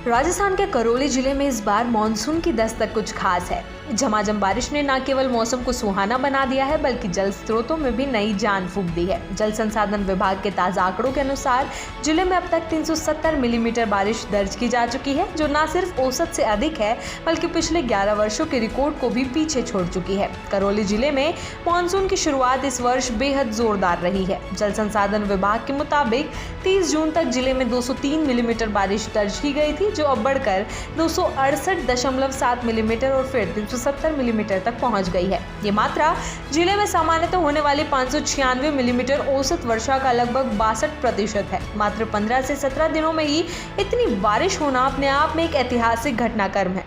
राजस्थान के करौली जिले में इस बार मानसून की दस्तक कुछ खास है। झमाझम बारिश ने न केवल मौसम को सुहाना बना दिया है बल्कि जल स्रोतों में भी नई जान फूंक दी है। जल संसाधन विभाग के ताज़ा आंकड़ों के अनुसार जिले में अब तक 370 मिलीमीटर बारिश दर्ज की जा चुकी है, जो न सिर्फ औसत से अधिक है बल्कि पिछले 11 वर्षों के रिकॉर्ड को भी पीछे छोड़ चुकी है। करौली जिले में मानसून की शुरुआत इस वर्ष बेहद जोरदार रही है। जल संसाधन विभाग के मुताबिक 30 जून तक जिले में 203 मिलीमीटर बारिश दर्ज की गई थी, जो अब बढ़कर 268.7 मिलीमीटर और फिर 370 मिलीमीटर तक पहुंच गई है। ये मात्रा जिले में सामान्यतः होने वाली 596 मिलीमीटर औसत वर्षा का लगभग 62% है। मात्र 15 से 17 दिनों में ही इतनी बारिश होना अपने आप में एक ऐतिहासिक घटनाक्रम है।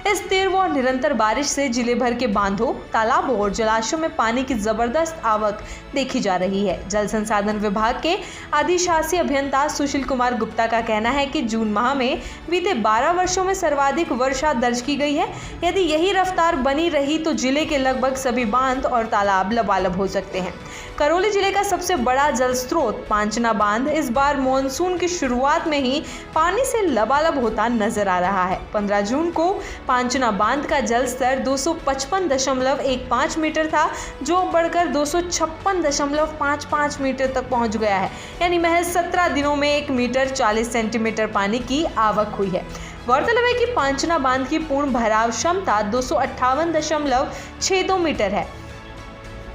इस तीव्र और निरंतर बारिश से जिले भर के बांधों, तालाबों और जलाशयों में पानी की जबरदस्त आवक देखी जा रही है। जल संसाधन विभाग के अधिशासी अभियंता सुशील कुमार गुप्ता का कहना है कि जून माह में बीते 12 वर्षों में सर्वाधिक वर्षा दर्ज की गई है। यदि यही रफ्तार बनी रही तो जिले के लगभग सभी बांध और तालाब लबालब हो सकते हैं। करौली जिले का सबसे बड़ा जल स्रोत पांचना बांध इस बार मानसून की शुरुआत में ही पानी से लबालब होता नजर आ रहा है। 15 जून को पांचना बांध का जल स्तर 255.15 मीटर था, जो बढ़कर 256.55 मीटर तक पहुंच गया है। यानी महज 17 दिनों में 1 मीटर 40 सेंटीमीटर पानी की आवक हुई है। गौरतलब है कि पांचना बांध की पूर्ण भराव क्षमता 258.62 मीटर है।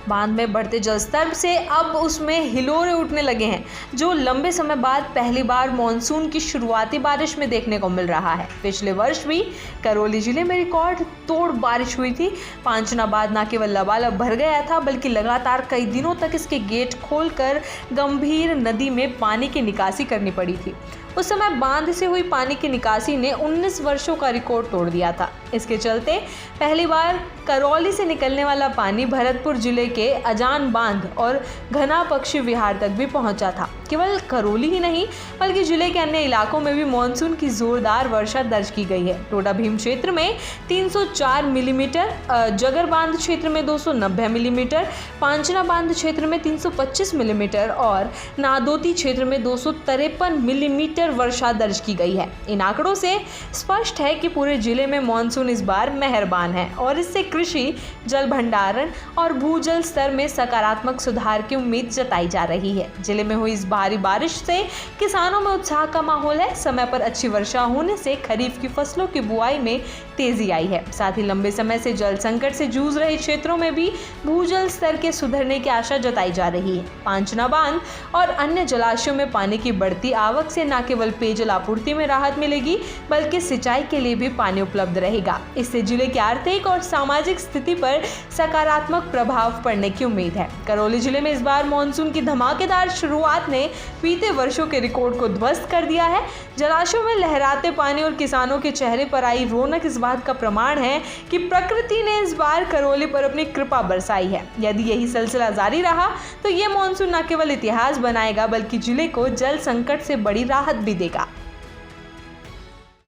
बांध में बढ़ते जलस्तर से अब उसमें हिलोरे उठने लगे हैं, जो लंबे समय बाद पहली बार मानसून की शुरुआती बारिश में देखने को मिल रहा है। पिछले वर्ष भी करौली जिले में रिकॉर्ड तोड़ बारिश हुई थी। पांचना बांध न केवल लबालब भर गया था बल्कि लगातार कई दिनों तक इसके गेट खोलकर गंभीर नदी में पानी की निकासी करनी पड़ी थी। उस समय बांध से हुई पानी की निकासी ने 19 वर्षों का रिकॉर्ड तोड़ दिया था। इसके चलते पहली बार करौली से निकलने वाला पानी भरतपुर जिले के अजान बांध और घना पक्षी विहार तक भी पहुंचा था। केवल करौली ही नहीं बल्कि जिले के अन्य इलाकों में भी मानसून की जोरदार वर्षा दर्ज की गई है। टोडा भीम क्षेत्र में 304 मिलीमीटर, जगर बांध क्षेत्र में 290 मिलीमीटर, पांचना बांध क्षेत्र में 325 मिलीमीटर और नादोती क्षेत्र में 253 मिलीमीटर वर्षा दर्ज की गई है। इन आंकड़ों से स्पष्ट है कि पूरे जिले में मानसून इस बार मेहरबान है और इससे कृषि, जल भंडारण और भूजल स्तर में सकारात्मक सुधार की उम्मीद जताई जा रही है। जिले में हुई इस भारी बारिश से किसानों में उत्साह का माहौल है। समय पर अच्छी वर्षा होने से खरीफ की फसलों की बुआई में तेजी आई है। साथ ही लंबे समय से जल संकट से जूझ रहे क्षेत्रों में भी भूजल स्तर के सुधरने की आशा जताई जा रही है। पांचना बांध और अन्य जलाशयों में पानी की बढ़ती आवक से न केवल पेयजल आपूर्ति में राहत मिलेगी बल्कि सिंचाई के लिए भी पानी उपलब्ध रहेगा। इससे जिले की आर्थिक और सामाजिक स्थिति पर सकारात्मक प्रभाव पड़ने की उम्मीद है। करौली जिले में इस बार मानसून की धमाकेदार शुरुआत ने बीते वर्षों के रिकॉर्ड को ध्वस्त कर दिया है। जलाशयों में लहराते पानी और किसानों के चेहरे पर आई रौनक इस बात का प्रमाण है कि प्रकृति ने इस बार करौली पर अपनी कृपा बरसाई है। यदि यही सिलसिला जारी रहा तो ये मानसून न केवल इतिहास बनाएगा बल्कि जिले को जल संकट से बड़ी राहत भी देगा।